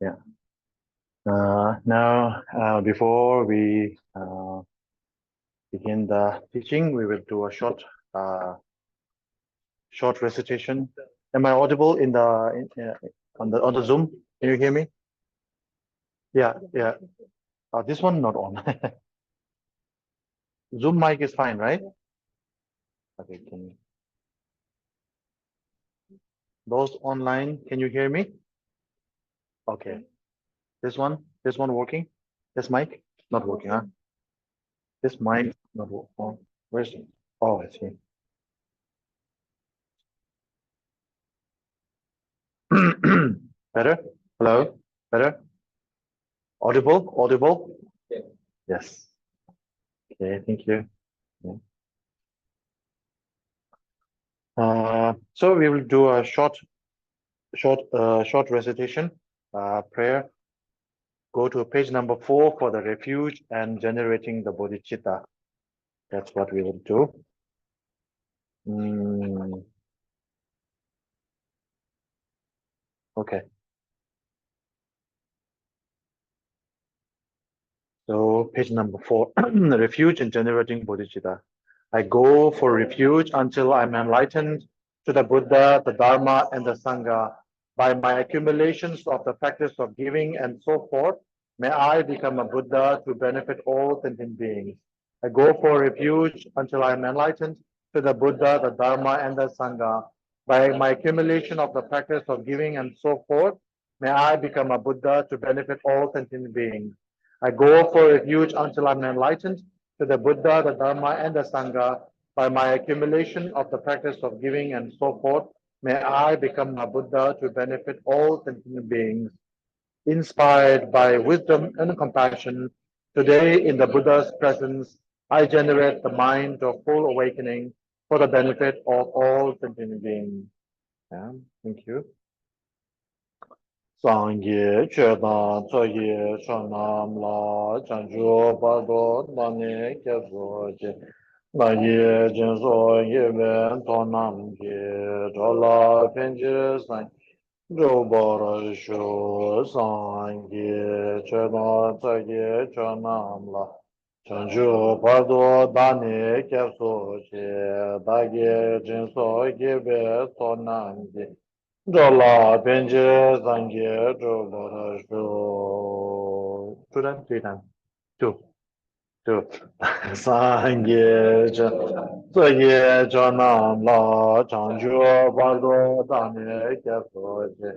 Yeah. Now, before we begin the teaching, we will do a short recitation. Am I audible in on the Zoom? Can you hear me? Yeah, yeah. This one not on. Zoom mic is fine, right? Okay. Those online, can you hear me? Okay. This one working? This mic not working, huh? This mic not working. Oh, where's it? Oh, I see. Better? Hello? Better? Audible? Yes. Okay, thank you. Yeah. So we will do a short recitation, prayer. Go to page number 4 for the refuge and generating the Bodhicitta. That's what we will do. Okay. So page number 4, the refuge and generating Bodhicitta. I go for refuge until I'm enlightened to the Buddha, the Dharma, and the Sangha. By my accumulations of the practice of giving and so forth, may I become a Buddha to benefit all sentient beings. I go for refuge until I am enlightened to the Buddha, the Dharma, and the Sangha. By my accumulation of the practice of giving and so forth, may I become a Buddha to benefit all sentient beings. I go for refuge until I'm enlightened to the Buddha, the Dharma, and the Sangha. By my accumulation of the practice of giving and so forth, may I become a Buddha to benefit all sentient beings. Inspired by wisdom and compassion, today in the Buddha's presence, I generate the mind of full awakening for the benefit of all sentient beings. Yeah, thank you. Sangye chedan tsoye shonam la chanchu bado dane kyeso je na ye jinso ye wen tonam ye chola penche san jobara sho sangye chedan tsoye shonam la chanchu bado dane kyeso je da ye jinso ye wen tonam ye Dola benje zangye dola shu. Two times, 3 times. Two. Sangye cha. Soye chanam la changju bardo dame kyeso je.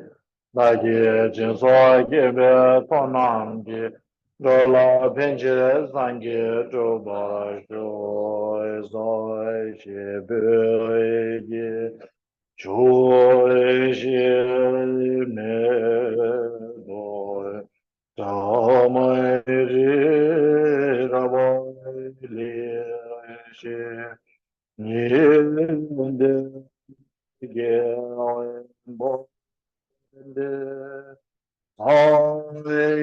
Dagi jinso gebe tonam ji. Dola benje zangye dola shu. Zoi she be Joy me boy, Tamai Rabai Lishi, Ninde Gyan Bonde, Tamai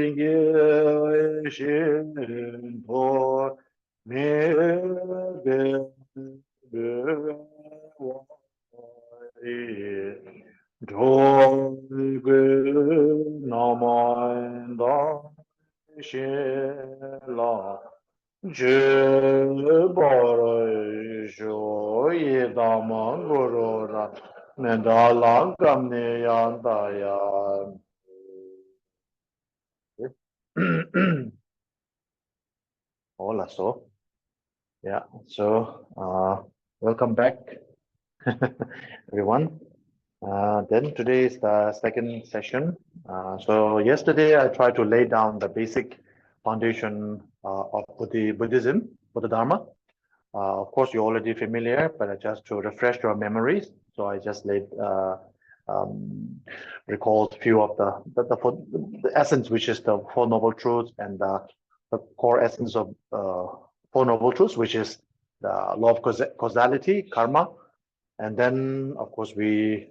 Gishin Po, Me Dogwe namanda shela je bara sho yedama gorora nedala kamne yandaya. Hola, so yeah, so welcome back, everyone. Then today is the second session. So yesterday I tried to lay down the basic foundation of Buddhism, Buddha Dharma. Of course, you're already familiar, but just to refresh your memories. So I just recalled a few of the essence, which is the Four Noble Truths, and the core essence of Four Noble Truths, which is the law of causality, karma. And then, of course, we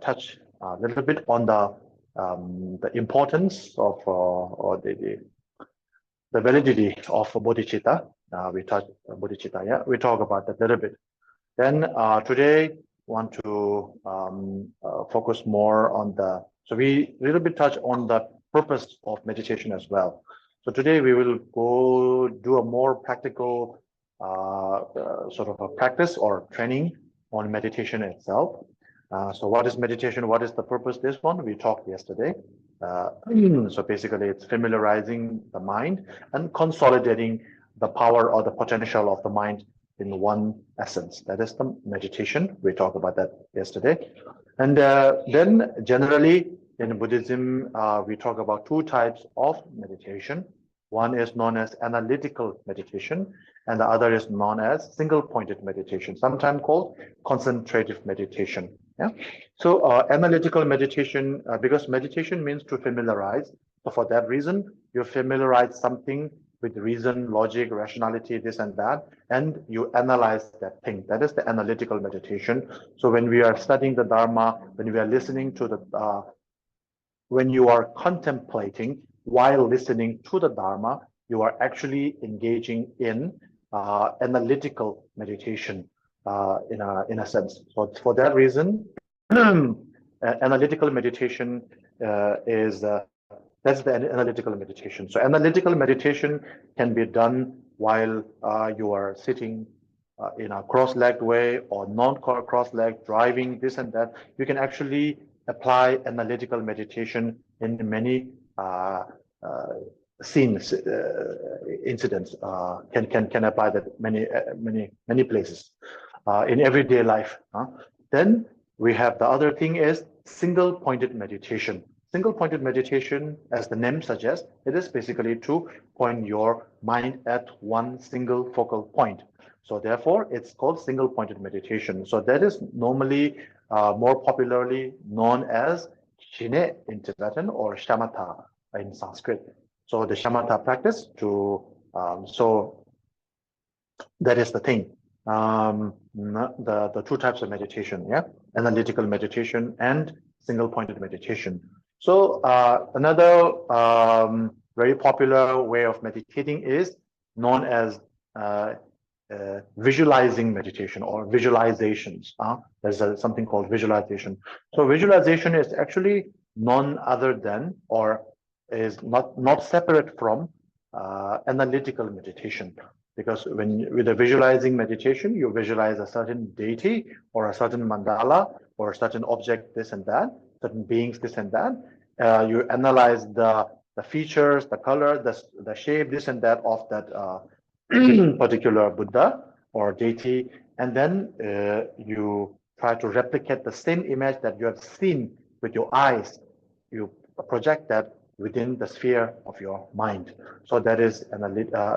touch a little bit on the importance of or the validity of bodhicitta. We touch bodhicitta. Yeah, we talk about that a little bit. Then today, want to focus more on the So we a little bit touch on the purpose of meditation as well. So today we will go do a more practical sort of a practice or training on meditation itself. So what is meditation? What is the purpose? This one we talked yesterday. So basically it's familiarizing the mind and consolidating the power or the potential of the mind in one essence. That is the meditation. We talked about that yesterday. And then generally in Buddhism, we talk about two types of meditation. One is known as analytical meditation, and the other is known as single-pointed meditation, sometimes called concentrative meditation. Yeah. So analytical meditation, because meditation means to familiarize. So for that reason, you familiarize something with reason, logic, rationality, this and that, and you analyze that thing. That is the analytical meditation. So when we are studying the Dharma, when we are listening to the, when you are contemplating while listening to the Dharma, you are actually engaging in analytical meditation in a sense. So for that reason, analytical meditation that's the analytical meditation. So analytical meditation can be done while you are sitting in a cross-legged way or non-cross-legged, driving, this and that. You can actually apply analytical meditation in many scenes, incidents. Can apply that many places in everyday life. Then we have the other thing is single-pointed meditation. Single-pointed meditation, as the name suggests, it is basically to point your mind at one single focal point. So therefore, it's called single-pointed meditation. So that is normally more popularly known as Shine in Tibetan or Shamatha in Sanskrit. So the Shamatha practice to, so that is the thing. The two types of meditation, yeah, analytical meditation and single-pointed meditation. So another very popular way of meditating is known as visualizing meditation or visualizations. There's something called visualization. So visualization is actually none other than or is not separate from analytical meditation. Because with a visualizing meditation, you visualize a certain deity or a certain mandala or a certain object, this and that, certain beings, this and that. You analyze the features, the color, the shape, this and that of that particular Buddha or deity, and then you try to replicate the same image that you have seen with your eyes. You project that within the sphere of your mind. So that is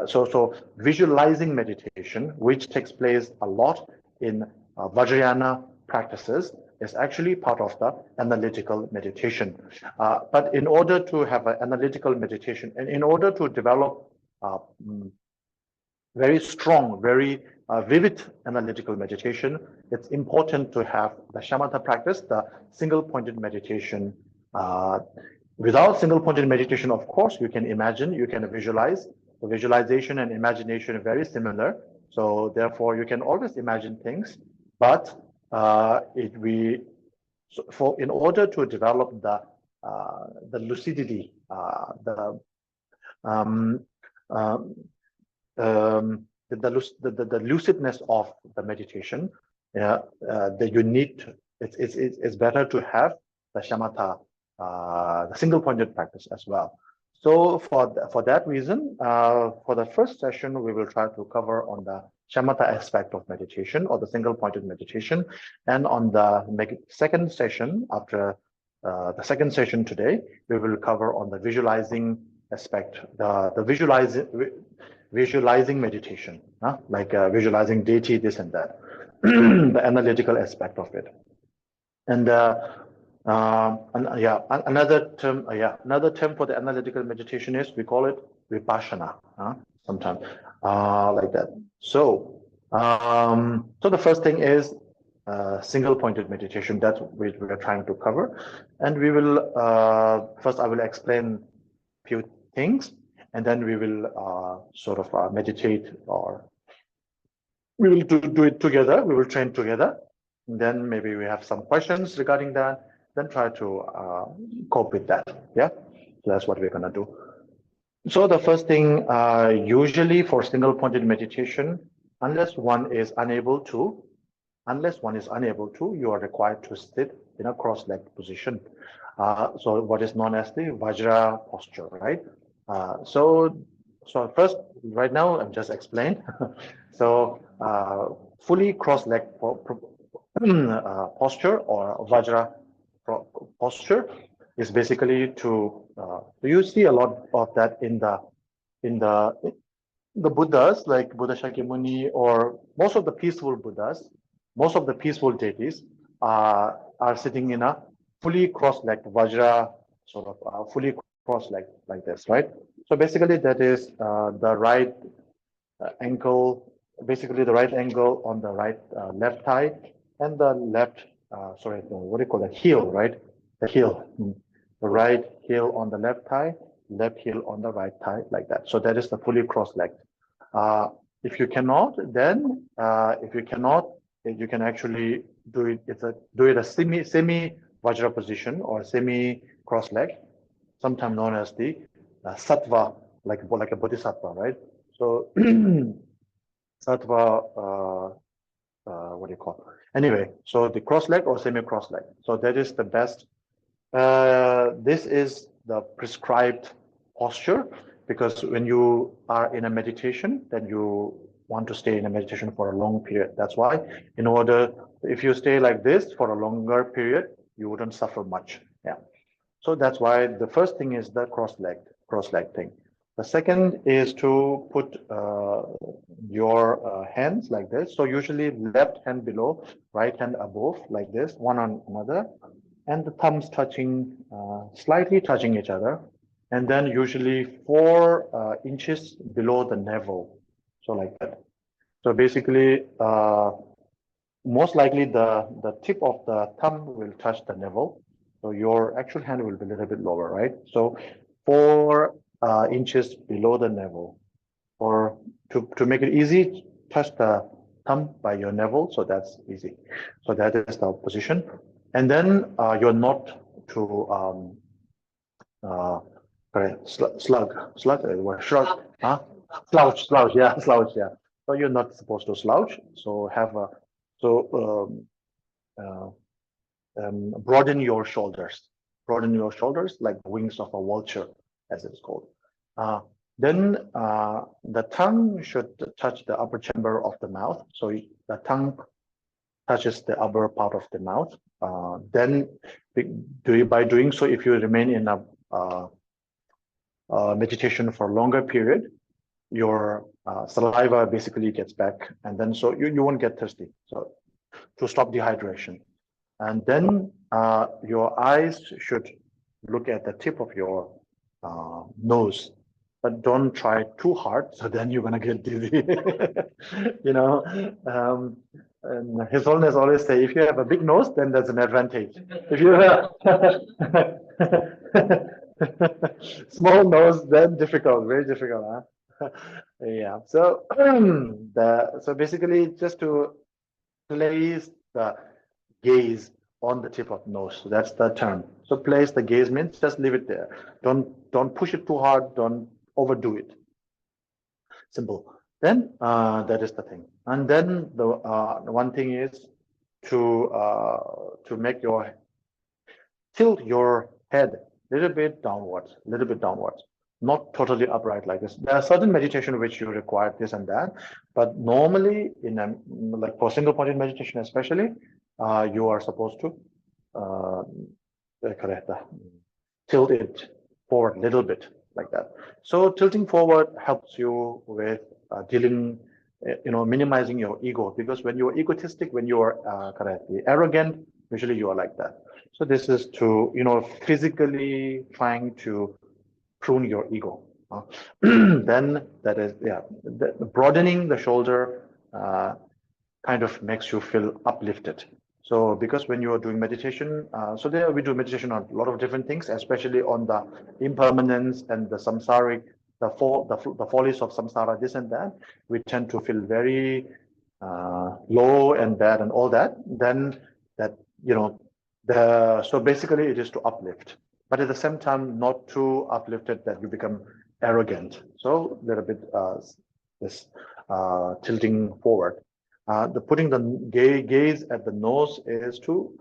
so visualizing meditation, which takes place a lot in Vajrayana practices, is actually part of the analytical meditation. But in order to have an analytical meditation, and in order to develop very strong, very vivid analytical meditation, it's important to have the shamatha practice, the single-pointed meditation. Without single-pointed meditation, of course, you can imagine, you can visualize. The visualization and imagination are very similar. So therefore, you can always imagine things, but in order to develop the lucidity, the lucidness of the meditation, that you need. It's better to have the shamatha, the single-pointed practice as well. So for that reason, for the first session, we will try to cover on the shamatha aspect of meditation or the single-pointed meditation, and on the second session, after the second session today, we will cover on the visualizing aspect, the visualizing meditation, like visualizing deity, this and that, the analytical aspect of it. And another term for the analytical meditation is, we call it vipassana, sometimes like that. So so the first thing is single-pointed meditation that we are trying to cover, and we will first I will explain a few things, and then we will sort of meditate, or we will do it together. We will train together. And then maybe we have some questions regarding that, then try to cope with that. Yeah, so that's what we're gonna do. So the first thing, usually for single pointed meditation, unless one is unable to, you are required to sit in a cross-legged position. So what is known as the Vajra posture, right? So first, right now, I've just explained. So fully cross-legged posture or Vajra posture is basically to, you see a lot of that in the Buddhas, like Buddha Shakyamuni, or most of the peaceful Buddhas, most of the peaceful deities are sitting in a fully cross-legged Vajra, sort of fully cross-legged like this, right? So basically that is the right ankle, basically the right angle on the right left thigh, and the left, what do you call that? Heel, right? The heel. The right heel on the left thigh, left heel on the right thigh, like that. So that is the fully cross-legged. If you cannot, then you can actually do it. Do it a semi Vajra position or semi cross-leg, sometimes known as the sattva, like a bodhisattva, right? So sattva, what do you call it? Anyway, so the cross-leg or semi cross-leg. So that is the best. This is the prescribed posture, because when you are in a meditation, then you want to stay in a meditation for a long period. That's why, if you stay like this for a longer period, you wouldn't suffer much. Yeah. So that's why the first thing is the cross-leg thing. The second is to put your hands like this. So usually left hand below, right hand above, like this, one on another, and the thumbs touching, slightly touching each other, and then usually 4 inches below the navel. So like that. So basically, most likely the tip of the thumb will touch the navel. So your actual hand will be a little bit lower, right? So 4 inches below the navel. Or to make it easy, touch the thumb by your navel. So that's easy. So that is the position. And then you're not to slouch, yeah, slouch, yeah. So you're not supposed to slouch. So broaden your shoulders. Broaden your shoulders like the wings of a vulture, as it's called. Then the tongue should touch the upper chamber of the mouth. So the tongue touches the upper part of the mouth. Then by doing so, if you remain in a meditation for a longer period, your saliva basically gets back, and then so you won't get thirsty. So to stop dehydration. And then your eyes should look at the tip of your nose, but don't try too hard, so then you're gonna get dizzy. And His Holiness always say, if you have a big nose, then there's an advantage. If you have small nose, then difficult, very difficult, huh? Yeah. So so basically, just to place the gaze on the tip of nose. So that's the term. So place the gaze means just leave it there. Don't push it too hard. Don't overdo it. Simple. Then that is the thing. And then the one thing is to make tilt your head a little bit downwards, not totally upright like this. There are certain meditation which you require this and that, but normally like for single pointed meditation especially, you are supposed to tilt it forward a little bit like that. So tilting forward helps you with dealing, minimizing your ego, because when you're egotistic, when you're arrogant, usually you are like that. So this is to, physically trying to prune your ego. Then that is, broadening the shoulder kind of makes you feel uplifted. So because when you are doing meditation, so there we do meditation on a lot of different things, especially on the impermanence and the samsaric, the follies of samsara, this and that. We tend to feel very low and bad and all that. Then that, So basically it is to uplift, but at the same time not too uplifted that you become arrogant. So a little bit this tilting forward. The putting the gaze at the nose is to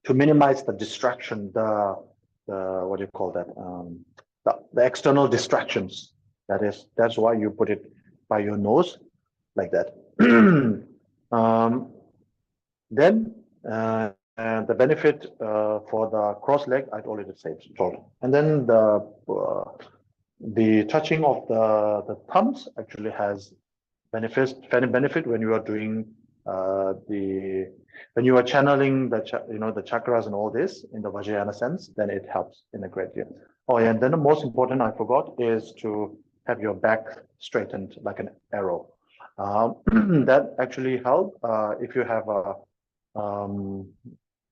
minimize the distraction, the what do you call that? The external distractions. That's why you put it by your nose like that. Then the benefit for the cross leg, I'd already said. And then the touching of the thumbs actually has benefit when you are doing when you are channeling the chakras and all this in the Vajrayana sense, then it helps in a great deal. Oh yeah, and then the most important I forgot is to have your back straightened like an arrow. That actually help if you have a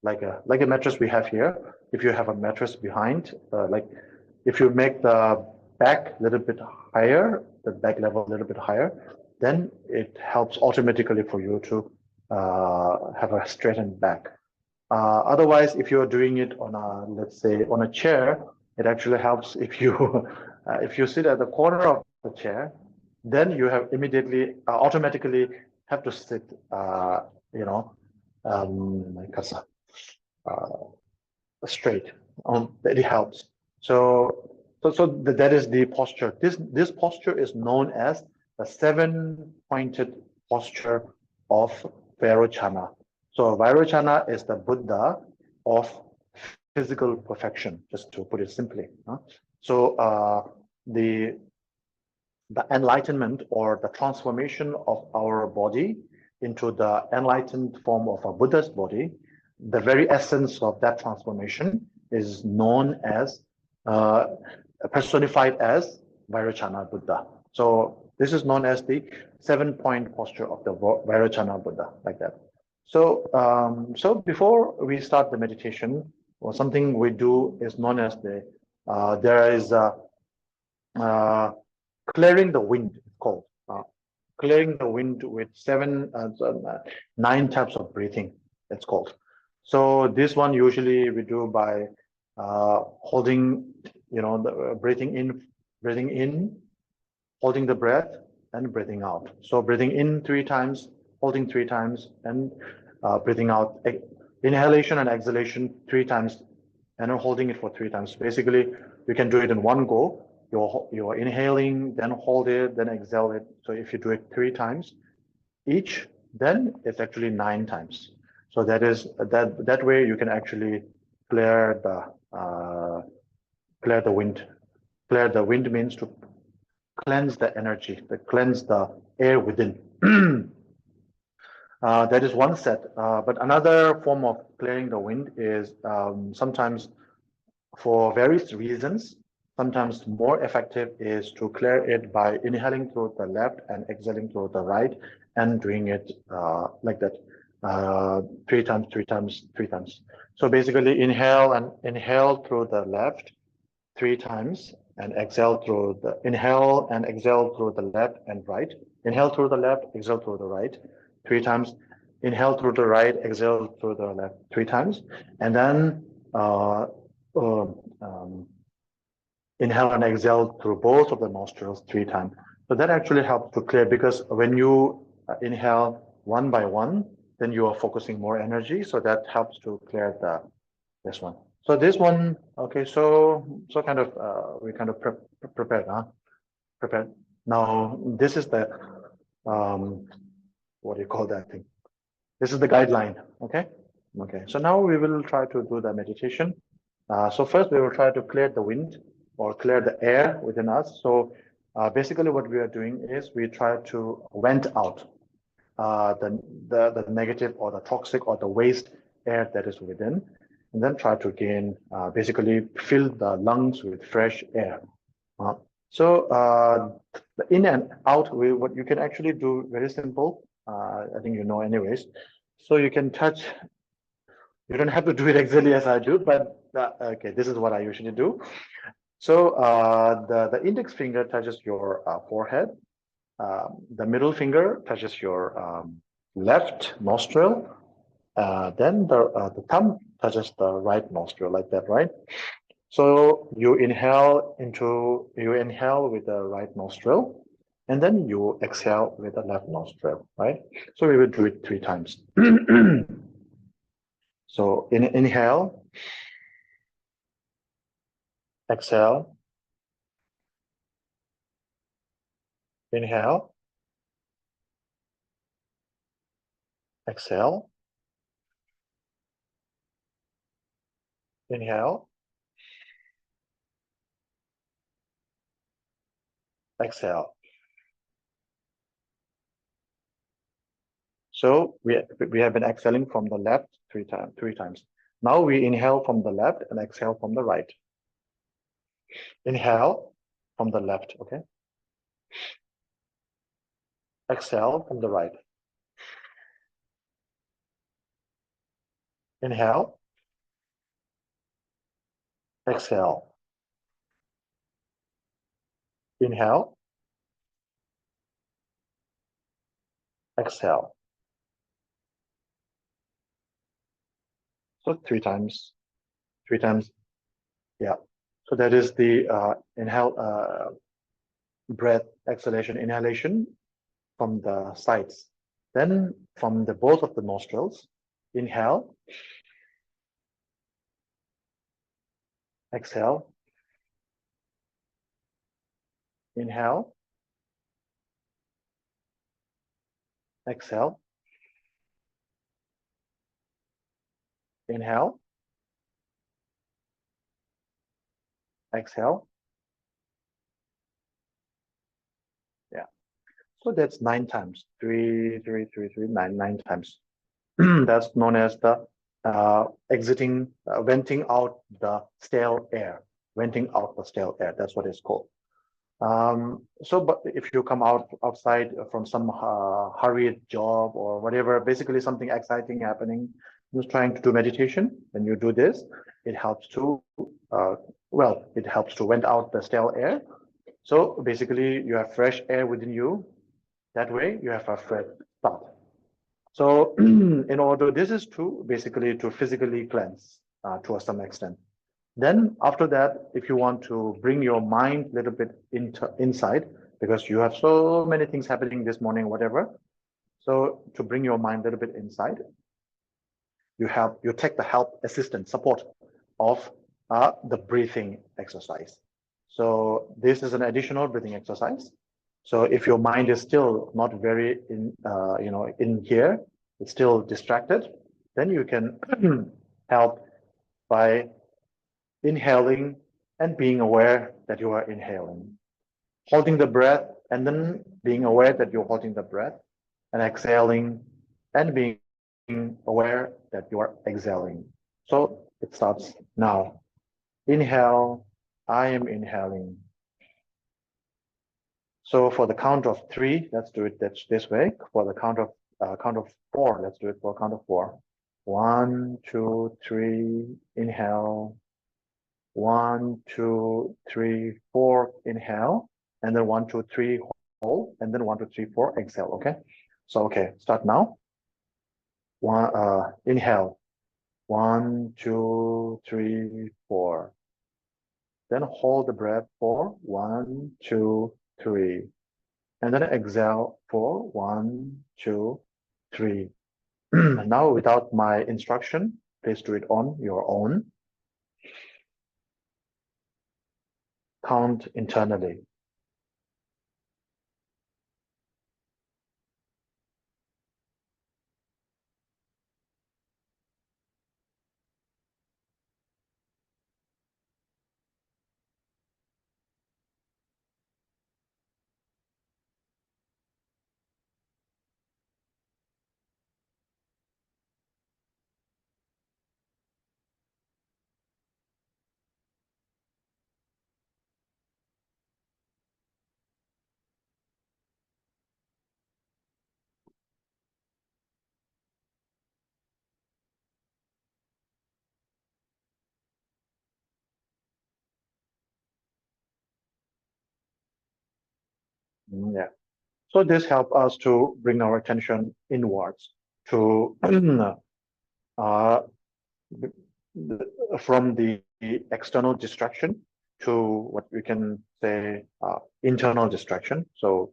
like a mattress we have here. If you have a mattress behind, like if you make the back a little bit higher, the back level a little bit higher, then it helps automatically for you to have a straightened back. Otherwise, if you are doing it on a, let's say, on a chair, it actually helps if you if you sit at the corner of the chair, then you have immediately automatically have to sit, straight. That it helps. So that is the posture. This posture is known as the 7-pointed posture of Vairochana. So Vairochana is the Buddha of physical perfection, just to put it simply. So the enlightenment or the transformation of our body into the enlightened form of a Buddha's body, the very essence of that transformation is known as personified as Vairochana Buddha. So this is known as the 7-point posture of the Vairochana Buddha, like that. So so before we start the meditation, or something we do is known as the there is clearing the wind, it's called. Clearing the wind with 9 types of breathing, it's called. So this one usually we do by holding, the breathing in, holding the breath, and breathing out. So breathing in 3 times, holding 3 times, and breathing out. Inhalation and exhalation 3 times, and holding it for 3 times. Basically, you can do it in one go. You're inhaling, then hold it, then exhale it. So if you do it 3 times each, then it's actually 9 times. So that is that way you can actually clear the wind. Clear the wind means to cleanse the energy, to cleanse the air within. That is one set. But another form of clearing the wind is sometimes, for various reasons, sometimes more effective is to clear it by inhaling through the left and exhaling through the right, and doing it like that 3 times, 3 times, 3 times. So basically inhale through the left 3 times, and exhale through the inhale and exhale through the left and right. Inhale through the left, exhale through the right 3 times. Inhale through the right, exhale through the left 3 times, and then inhale and exhale through both of the nostrils 3 times. So that actually helps to clear, because when you inhale one by one, then you are focusing more energy. So that helps to clear this one. So this one, okay. So kind of we kind of prepared, prepared. Now this is the what do you call that thing? This is the guideline. Okay. Okay. So now we will try to do the meditation. So first we will try to clear the wind, or clear the air within us. So basically what we are doing is we try to vent out the negative or the toxic or the waste air that is within, and then try to gain, basically fill the lungs with fresh air. So the in and out, what you can actually do very simple. I think you know anyways. So you can touch. You don't have to do it exactly as I do, but okay, this is what I usually do. So the index finger touches your forehead. The middle finger touches your left nostril. Then the thumb touches the right nostril like that, right? So you inhale with the right nostril, and then you exhale with the left nostril, right? So we will do it 3 times. So inhale, exhale, inhale, exhale, inhale, exhale. So we have been exhaling from the left 3 times. Now we inhale from the left and exhale from the right. Inhale from the left, okay? Exhale from the right. Inhale, exhale. Inhale, exhale. So 3 times, 3 times, yeah. So that is the inhale, breath, exhalation, inhalation from the sides. Then from the both of the nostrils, inhale, exhale, inhale, exhale, inhale, exhale. Yeah. So that's 9 times. 9 times. That's known as the venting out the stale air. Venting out the stale air. That's what it's called. But if you come outside from some hurried job or whatever, basically something exciting happening, you're trying to do meditation, and you do this, it helps to, it helps to vent out the stale air. So basically you have fresh air within you. That way you have a fresh start. So this is to basically to physically cleanse to some extent. Then after that, if you want to bring your mind a little bit inside, because you have so many things happening this morning, whatever. So to bring your mind a little bit inside, you take the assistance, support of the breathing exercise. So this is an additional breathing exercise. So if your mind is still not very in here, it's still distracted, then you can help by inhaling and being aware that you are inhaling, holding the breath and then being aware that you're holding the breath, and exhaling and being aware that you are exhaling. So it starts now. Inhale, I am inhaling. So for the count of 3, let's do it this way. For the count of 4, let's do it for a count of 4. 1, 2, 3, inhale. 1, 2, 3, 4, inhale, and then 1, 2, 3, hold, and then 1, 2, 3, 4, exhale. Okay. So start now. Inhale. 1, 2, 3, 4. Then hold the breath for 1, 2, 3. And then exhale for 1, 2, 3. Now, without my instruction, please do it on your own. Count internally. Yeah. So this helps us to bring our attention inwards to from the external distraction to what we can say internal distraction. So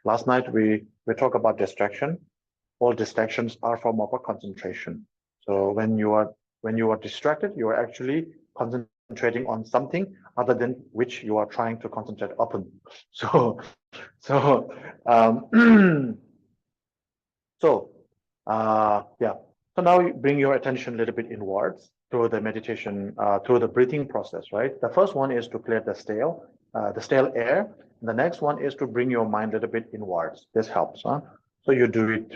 last night we talked about distraction. All distractions are from our concentration. So when you are distracted, you are actually concentrating on something other than which you are trying to concentrate upon. So yeah. So now you bring your attention a little bit inwards through the meditation, through the breathing process, right? The first one is to clear the stale air. The next one is to bring your mind a little bit inwards. This helps, huh? So you do it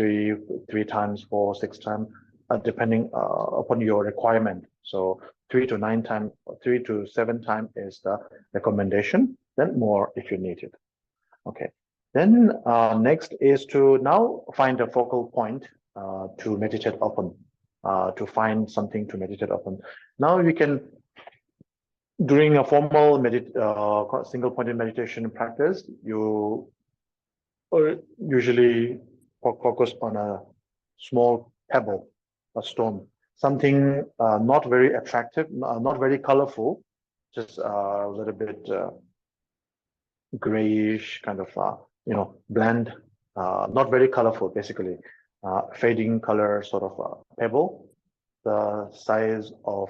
three times, 4, 6 times, depending upon your requirement. So 3 to 9 times, 3 to 7 times is the recommendation. Then more if you need it. Okay. Then next is to now find a focal point to meditate upon, to find something to meditate upon. Now you can, during a formal single pointed meditation practice, you usually focus on a small pebble, a stone, something not very attractive, not very colorful, just a little bit grayish, kind of bland, not very colorful, basically, fading color sort of pebble, the size of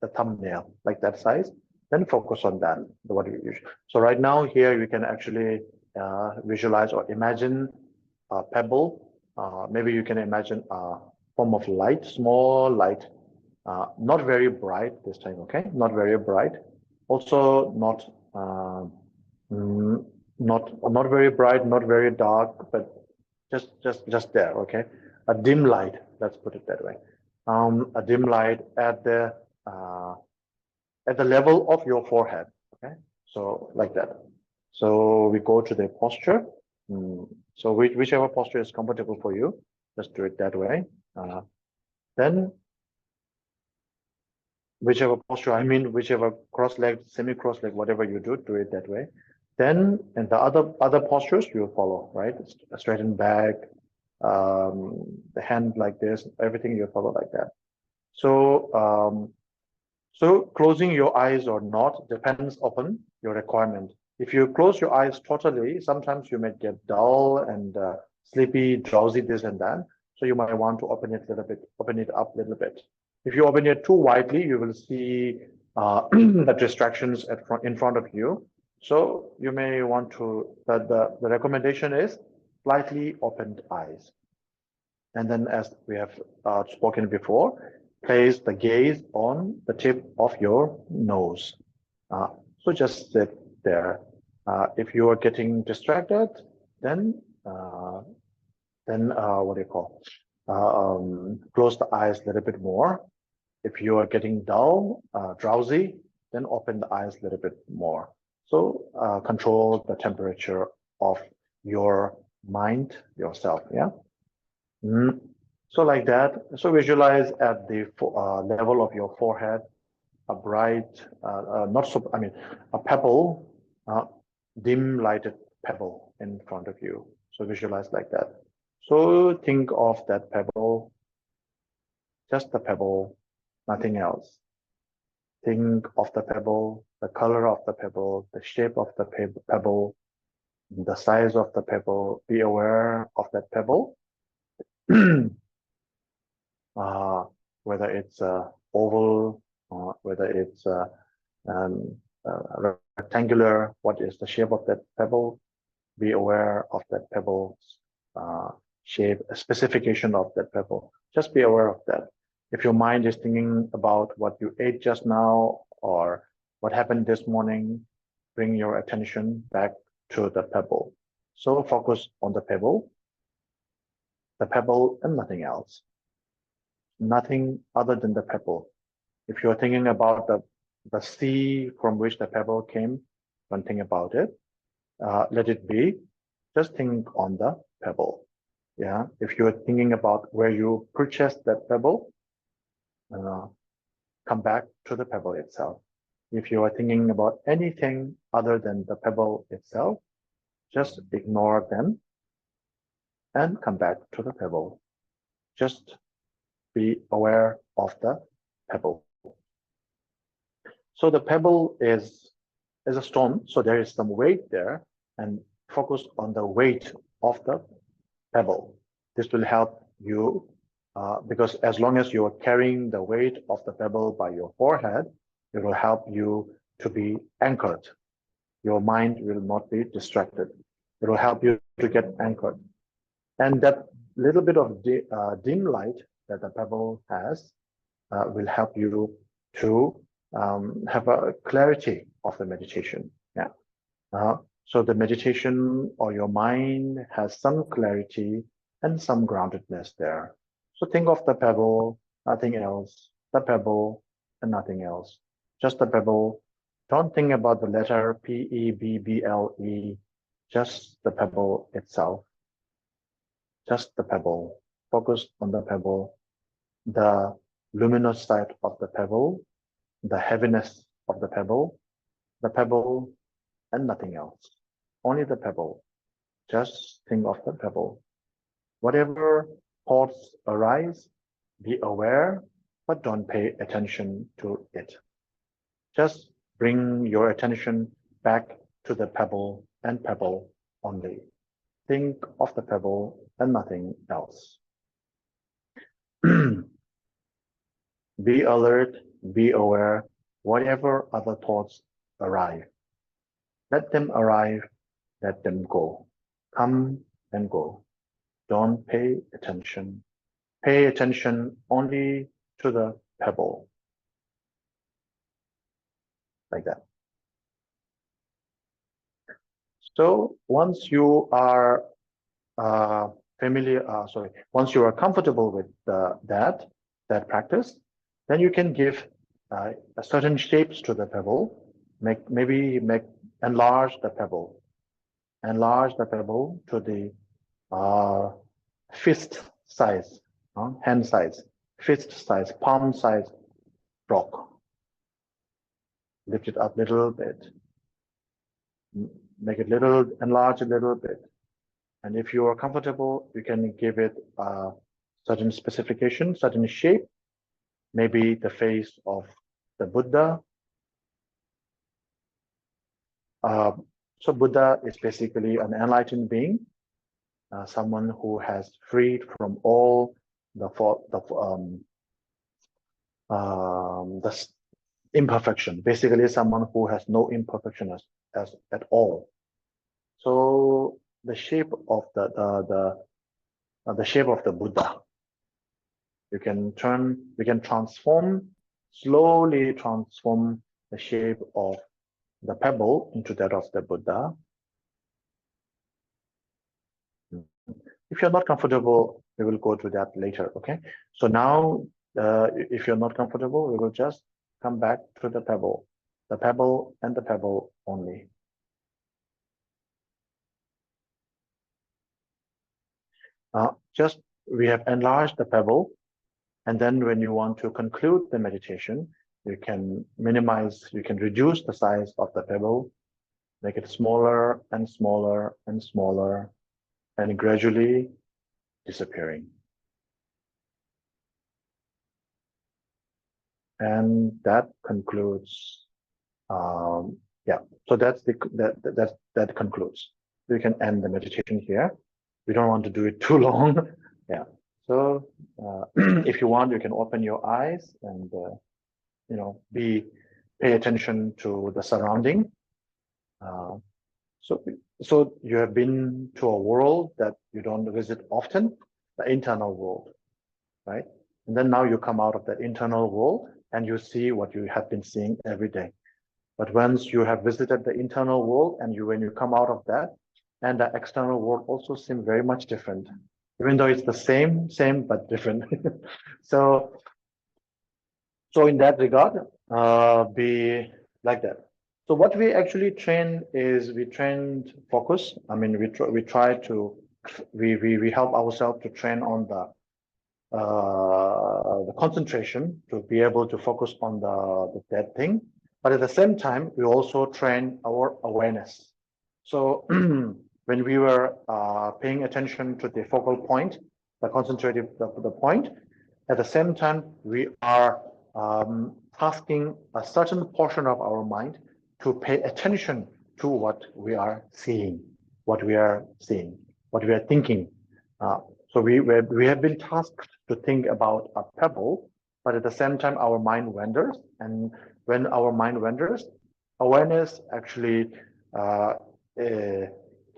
the thumbnail, like that size. Then focus on that. What you use. So right now here you can actually visualize or imagine a pebble. Maybe you can imagine a form of light, small light, not very bright this time. Okay, not very bright. Also not not very bright, not very dark, but just there. Okay, a dim light. Let's put it that way. A dim light at the level of your forehead. Okay, so like that. So we go to the posture. So whichever posture is comfortable for you, just do it that way. Then whichever posture, I mean, whichever cross-legged, semi-cross-legged, whatever you do it that way. Then, and the other postures you follow, right? Straighten back, the hand like this, everything you follow like that. So, so closing your eyes or not depends upon your requirement. If you close your eyes totally, sometimes you may get dull and sleepy, drowsy, this and that. So you might want to open it a little bit, open it up a little bit. If you open it too widely, you will see the distractions in front of you. So you may want to, the recommendation is slightly opened eyes. And then as we have spoken before, place the gaze on the tip of your nose. So just sit there. If you are getting distracted, then what do you call? Close the eyes a little bit more. If you are getting dull, drowsy, then open the eyes a little bit more. So control the temperature of your mind yourself. Yeah. So like that. So visualize at the level of your forehead, a bright, a pebble, dim lighted pebble in front of you. So visualize like that. So think of that pebble, just the pebble, nothing else. Think of the pebble, the color of the pebble, the shape of the pebble, the size of the pebble. Be aware of that pebble. Whether it's oval, whether it's rectangular, what is the shape of that pebble? Be aware of that pebble's shape, a specification of that pebble. Just be aware of that. If your mind is thinking about what you ate just now or what happened this morning, bring your attention back to the pebble. So focus on the pebble and nothing else. Nothing other than the pebble. If you're thinking about the sea from which the pebble came, don't think about it. Let it be. Just think on the pebble. Yeah. If you're thinking about where you purchased that pebble, come back to the pebble itself. If you are thinking about anything other than the pebble itself, just ignore them and come back to the pebble. Just be aware of the pebble. So the pebble is a stone, so there is some weight there, and focus on the weight of the pebble. This will help you because as long as you are carrying the weight of the pebble by your forehead, it will help you to be anchored. Your mind will not be distracted. It will help you to get anchored. And that little bit of dim light that the pebble has will help you to have a clarity of the meditation. Yeah. So the meditation or your mind has some clarity and some groundedness there. So think of the pebble, nothing else, the pebble and nothing else. Just the pebble. Don't think about the letter P-E-B-B-L-E, just the pebble itself. Just the pebble. Focus on the pebble, the luminous side of the pebble, the heaviness of the pebble and nothing else. Only the pebble. Just think of the pebble. Whatever thoughts arise, be aware, but don't pay attention to it. Just bring your attention back to the pebble and pebble only. Think of the pebble and nothing else. Be alert, be aware, whatever other thoughts arrive. Let them arrive, let them go. Come and go. Don't pay attention. Pay attention only to the pebble. Like that. So once you are once you are comfortable with that practice, then you can give certain shapes to the pebble. Maybe enlarge the pebble. Enlarge the pebble to the fist size, hand size, fist size, palm size rock. Lift it up a little bit. Make it enlarge a little bit. And if you are comfortable, you can give it a certain specification, certain shape, maybe the face of the Buddha. So Buddha is basically an enlightened being, someone who has freed from all the imperfection. Basically, someone who has no imperfection at all. So the shape of the shape of the Buddha, we can slowly transform the shape of the pebble into that of the Buddha. If you're not comfortable, we will go to that later, okay? So now, if you're not comfortable, we will just come back to the pebble and the pebble only. We have enlarged the pebble, and then when you want to conclude the meditation, you can reduce the size of the pebble, make it smaller and smaller and smaller, and gradually disappearing. And that concludes. So that concludes. We can end the meditation here. We don't want to do it too long. Yeah. So if you want, you can open your eyes and pay attention to the surrounding. So you have been to a world that you don't visit often, the internal world, right? And then now you come out of that internal world and you see what you have been seeing every day. But once you have visited the internal world and when you come out of that, and the external world also seems very much different, even though it's the same but different. So in that regard, be like that. So what we actually train is we trained focus. I mean, we help ourselves to train on the concentration to be able to focus on that thing. But at the same time, we also train our awareness. So when we were paying attention to the focal point, the concentrative the point, at the same time, we are tasking a certain portion of our mind to pay attention to what we are seeing, what we are thinking. So we have been tasked to think about a pebble, but at the same time, our mind wanders. And when our mind wanders, awareness actually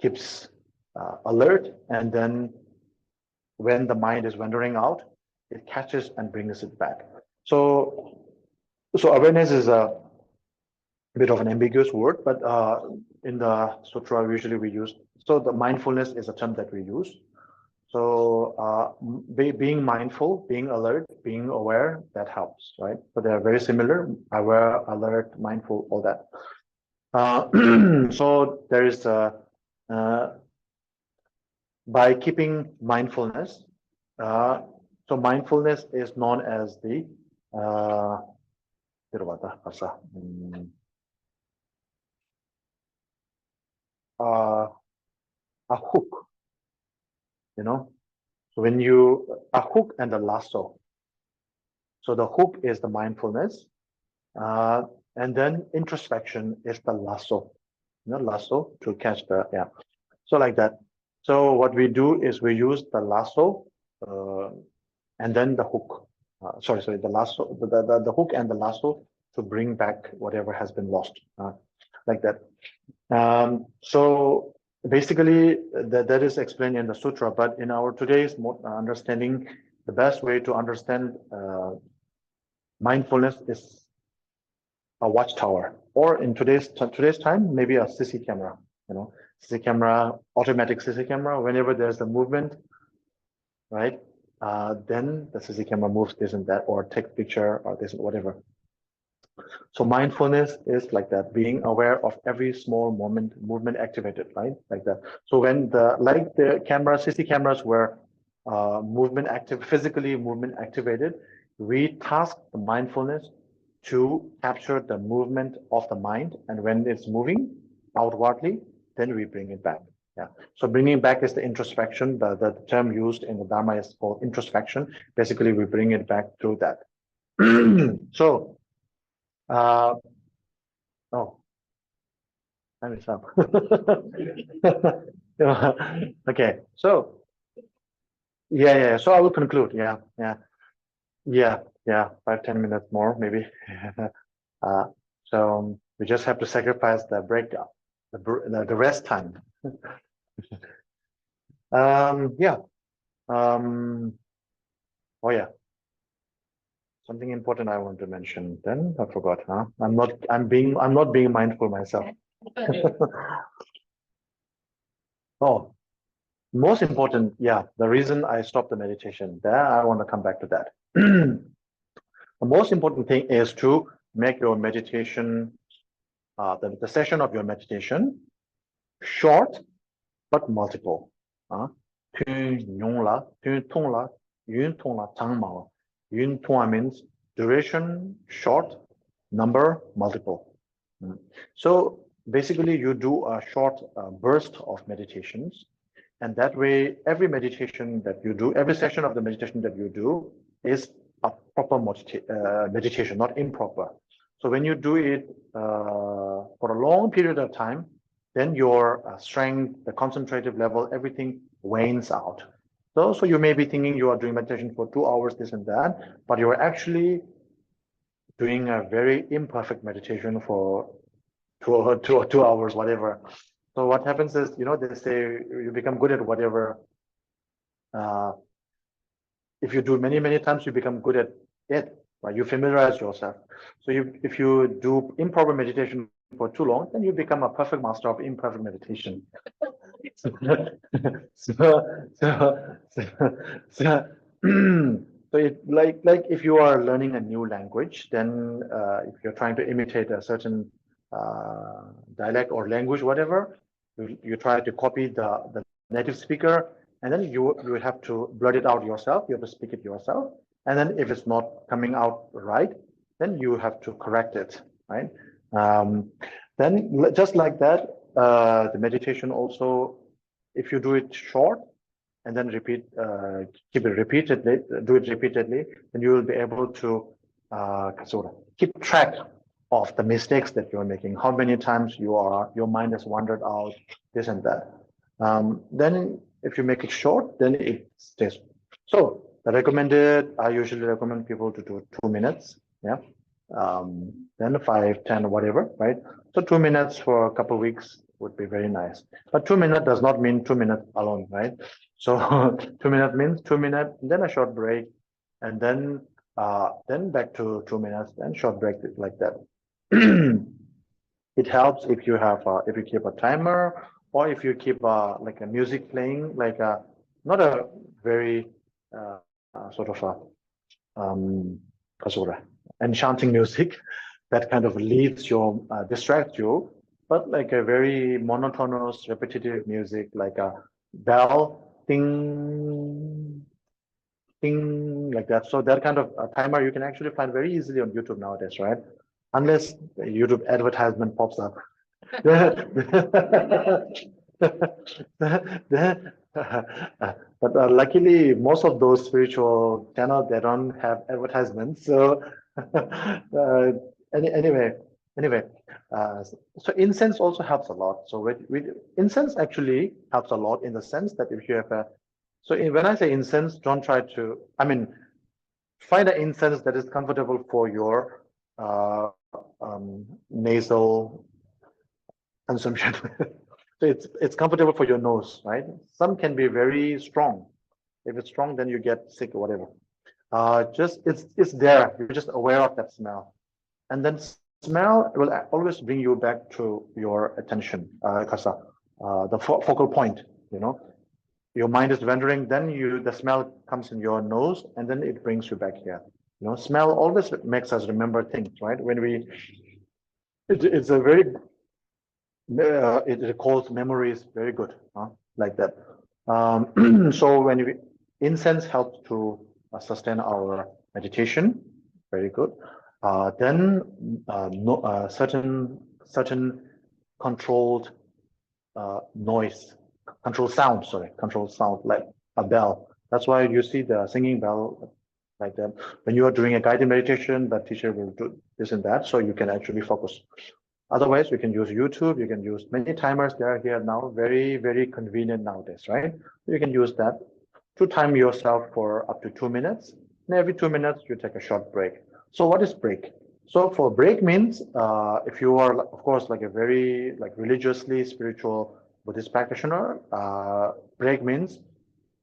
keeps alert. And then when the mind is wandering out, it catches and brings it back. So awareness is a bit of an ambiguous word, but in the sutra, usually we use, so the mindfulness is a term that we use. So being mindful, being alert, being aware, that helps, right? So they're very similar: aware, alert, mindful, all that. So there is by keeping mindfulness. So mindfulness is known as the a hook, you know. So when a hook and a lasso. So the hook is the mindfulness, and then introspection is the lasso. Lasso to catch the, yeah. So like that. So what we do is we use the lasso and then the hook. The lasso, the hook and the lasso to bring back whatever has been lost, like that. So basically, that is explained in the sutra. But in our today's understanding, the best way to understand mindfulness is a watchtower, or in today's time, maybe a CC camera. CC camera, automatic CC camera. Whenever there's a movement, right, then the CC camera moves this and that, or take picture, or this, whatever. So mindfulness is like that, being aware of every small movement activated, right, like that. So when the camera, CC cameras were physically movement activated, we task the mindfulness to capture the movement of the mind, and when it's moving outwardly, then we bring it back. Yeah. So bringing back is the introspection. The term used in the Dharma is called introspection. Basically, we bring it back through that. So, time is up. Okay. So, yeah. So I will conclude. Yeah. 5-10 minutes more, maybe. So we just have to sacrifice the break, the rest time. Oh yeah. Something important I want to mention. Then I forgot. I'm not being mindful myself. Oh, most important. Yeah, the reason I stopped the meditation. There, I want to come back to that. The most important thing is to make your meditation, the session of your meditation, short but multiple. Yun Tong means duration, short, number, multiple. So basically, you do a short burst of meditations, and that way, every meditation that you do, every session of the meditation that you do is a proper meditation, not improper. So when you do it for a long period of time, then your strength, the concentrative level, everything wanes out. So you may be thinking you are doing meditation for 2 hours, this and that, but you're actually doing a very imperfect meditation for 2 hours, whatever. So what happens is, they say you become good at whatever. If you do many times, you become good at it, right? You familiarize yourself. So if you do improper meditation for too long, then you become a perfect master of imperfect meditation. So it like if you are learning a new language, then if you're trying to imitate a certain dialect or language, whatever, you try to copy the native speaker, and then you will have to blurt it out yourself. You have to speak it yourself, and then if it's not coming out right, then you have to correct it, right? Then just like that, the meditation also, if you do it short, and then keep it repeatedly, do it repeatedly, and you will be able to sort of keep track of the mistakes that you're making, how many times your mind has wandered out, this and that. Then if you make it short, then it stays. So I usually recommend people to do 2 minutes, yeah. Then 5, 10, whatever, right? So 2 minutes for a couple of weeks would be very nice. But 2 minutes does not mean 2 minutes alone, right? So 2 minutes means 2 minutes, then a short break, and then back to 2 minutes, then short break, like that. It helps if you have if you keep a timer, or if you keep like a music playing, like not a very sort of a enchanting music that kind of leads you, distracts you, but like a very monotonous, repetitive music, like a bell, ding, ding, like that. So that kind of timer you can actually find very easily on YouTube nowadays, right? Unless the YouTube advertisement pops up. But luckily, most of those spiritual channels, they don't have advertisements. So anyway, so incense also helps a lot. So with incense actually helps a lot in the sense that if you have a, when I say incense, don't try to, find an incense that is comfortable for your nasal consumption. So it's comfortable for your nose, right? Some can be very strong. If it's strong, then you get sick or whatever. Just it's there. You're just aware of that smell, and then smell will always bring you back to your attention, because the focal point. You know, your mind is wandering. Then the smell comes in your nose, and then it brings you back here. You know, smell always makes us remember things, right? When it's a very it recalls memories very good, like that. So incense helps to sustain our meditation, very good. Then certain controlled controlled sound like a bell. That's why you see the singing bell like that. When you are doing a guided meditation, the teacher will do this and that, so you can actually focus. Otherwise, you can use YouTube, you can use many timers. They are here now, very, very convenient nowadays, right? You can use that to time yourself for up to 2 minutes. And every 2 minutes, you take a short break. So what is break? So for break means, if you are, of course, like a very religiously spiritual Buddhist practitioner, break means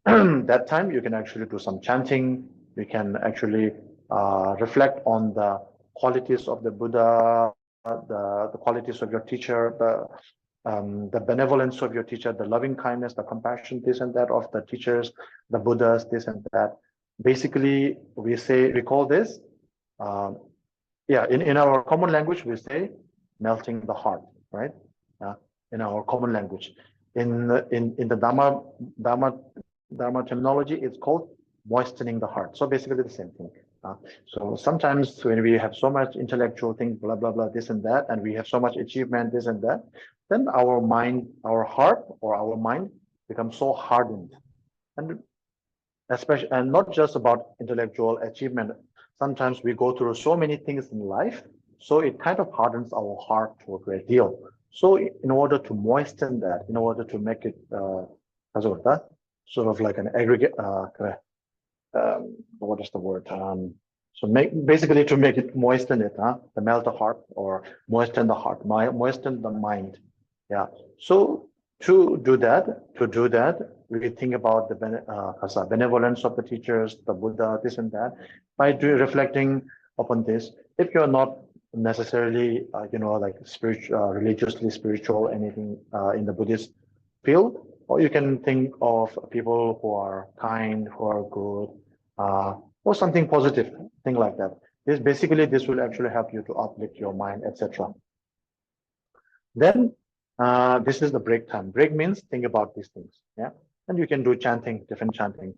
that time you can actually do some chanting. You can actually reflect on the qualities of the Buddha, the qualities of your teacher, the benevolence of your teacher, the loving kindness, the compassion, this and that of the teachers, the Buddhas, this and that. Basically, we call this, in our common language, we say melting the heart, right? In our common language. In the Dharma terminology, it's called moistening the heart. So basically the same thing. So sometimes when we have so much intellectual thing, blah, blah, blah, this and that, and we have so much achievement, this and that, then our heart or our mind becomes so hardened. And not just about intellectual achievement. Sometimes we go through so many things in life, so it kind of hardens our heart to a great deal. So in order to moisten that, in order to make it sort of like an aggregate, what is the word? So basically to make it moisten it, to melt the heart or moisten the heart, moisten the mind. Yeah. So to do that, we think about the benevolence of the teachers, the Buddha, this and that. By reflecting upon this, if you're not necessarily, like religiously spiritual, anything in the Buddhist field, or you can think of people who are kind, who are good, or something positive, thing like that. This will actually help you to uplift your mind, etc. Then this is the break time. Break means think about these things, yeah. And you can do chanting, different chanting.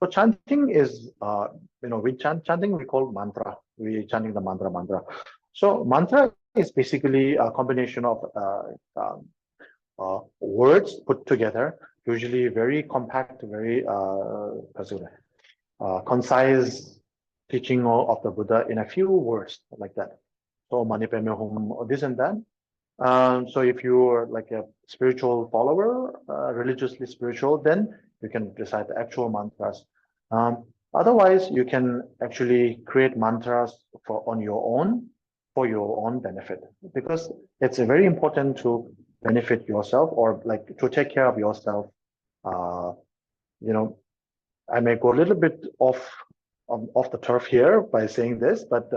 So chanting is, chanting we call mantra. We chanting the mantra. So mantra is basically a combination of words put together, usually very compact, very concise teaching of the Buddha in a few words like that. So mani padme hum, this and that. So if you're like a spiritual follower, religiously spiritual, then you can recite the actual mantras. Otherwise, you can actually create mantras on your own for your own benefit, because it's very important to benefit yourself, or like to take care of yourself. You know, I may go a little bit off the turf here by saying this, but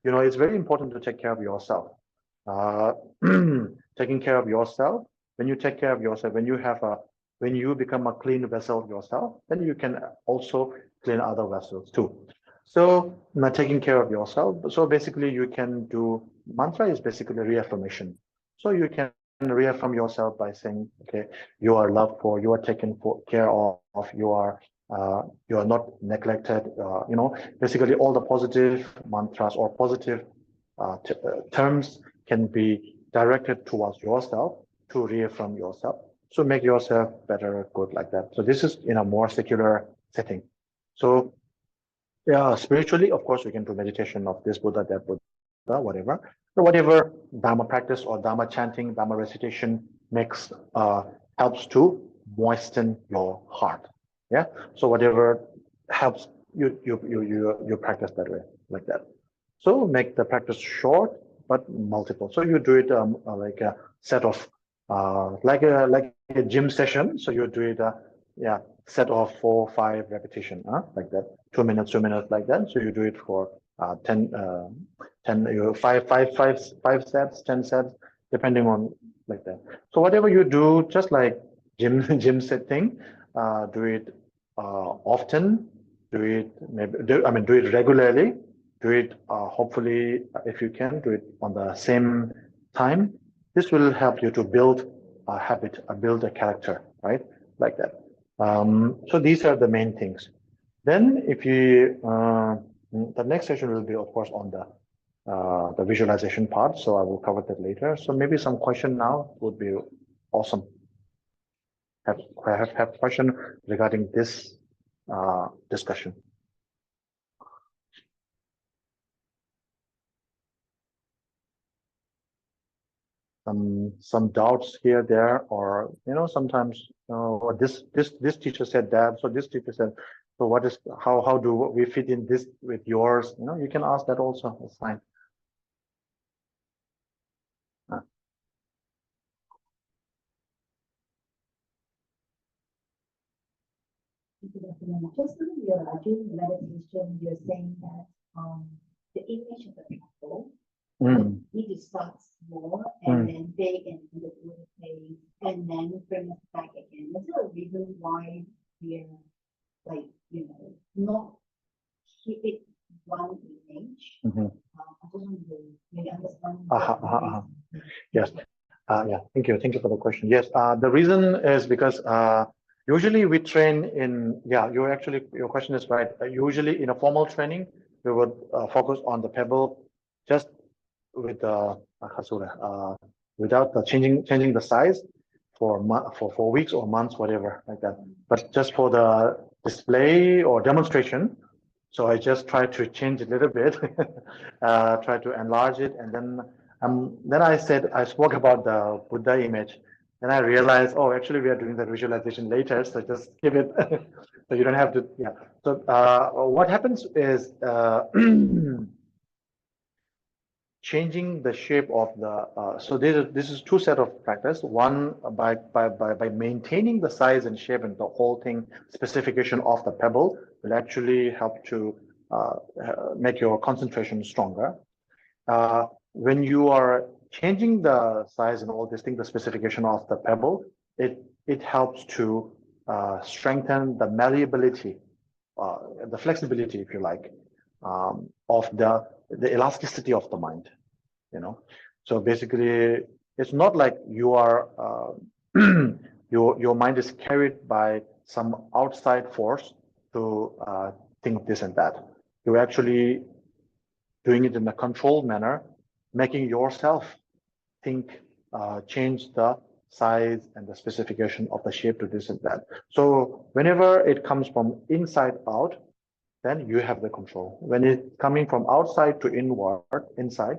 you know, it's very important to take care of yourself. Taking care of yourself. When you take care of yourself, when you become a clean vessel yourself, then you can also clean other vessels too. So taking care of yourself. So basically, you can do mantra is basically reaffirmation. So you can reaffirm yourself by saying, okay, you are loved for, you are taken care of, you are not neglected. You know, basically all the positive mantras or positive terms can be directed towards yourself to reaffirm yourself. So make yourself better, good, like that. So this is in a more secular setting. So yeah, spiritually, of course, we can do meditation of this Buddha, that Buddha, whatever. So whatever Dharma practice or Dharma chanting, Dharma recitation makes helps to moisten your heart. Yeah. So whatever helps you practice that way, like that. So make the practice short but multiple. So you do it like a set of like a gym session. So you do it yeah, set of 4, 5 repetition, like that. 2 minutes, 2 minutes, like that. So you do it for 10, 5 sets, 10 sets, depending on like that. So whatever you do, just like gym setting, do it often. Do it do it regularly. Do it hopefully, if you can, do it on the same time. This will help you to build a habit, build a character, right? Like that. So these are the main things. Then if you, the next session will be, of course, on the visualization part. So I will cover that later. So maybe some question now would be awesome. Have question regarding this discussion. Some doubts here, there, or you know, sometimes this teacher said that, so this teacher said, so what is how do we fit in this with yours? You know, you can ask that also. It's fine. Just when you're doing meditation, you're saying that the image of the temple need to start small and then big and do the Buddha face and then bring us back again. Is there a reason why we're like, you know, not keep it one image? I just want to really understand. Yes. Yeah. Thank you for the question. Yes. The reason is because usually we train in, yeah, your question is right. Usually in a formal training, we would focus on the pebble just with the without the changing the size for 4 weeks or months, whatever, like that. But just for the display or demonstration, so I just try to change it a little bit, try to enlarge it, and then I spoke about the Buddha image. Then I realized, oh, actually we are doing the visualization later, so just give it, so you don't have to, yeah. So what happens is changing the shape of the, so this is 2 set of practice. One, by maintaining the size and shape and the whole thing, specification of the pebble will actually help to make your concentration stronger. When you are changing the size and all this thing, the specification of the pebble, it helps to strengthen the malleability, the flexibility, if you like, of the elasticity of the mind, you know. So basically, it's not like you are your mind is carried by some outside force to think this and that. You're actually doing it in a controlled manner, making yourself think, change the size and the specification of the shape to this and that. So whenever it comes from inside out, then you have the control. When it's coming from outside to inward, inside,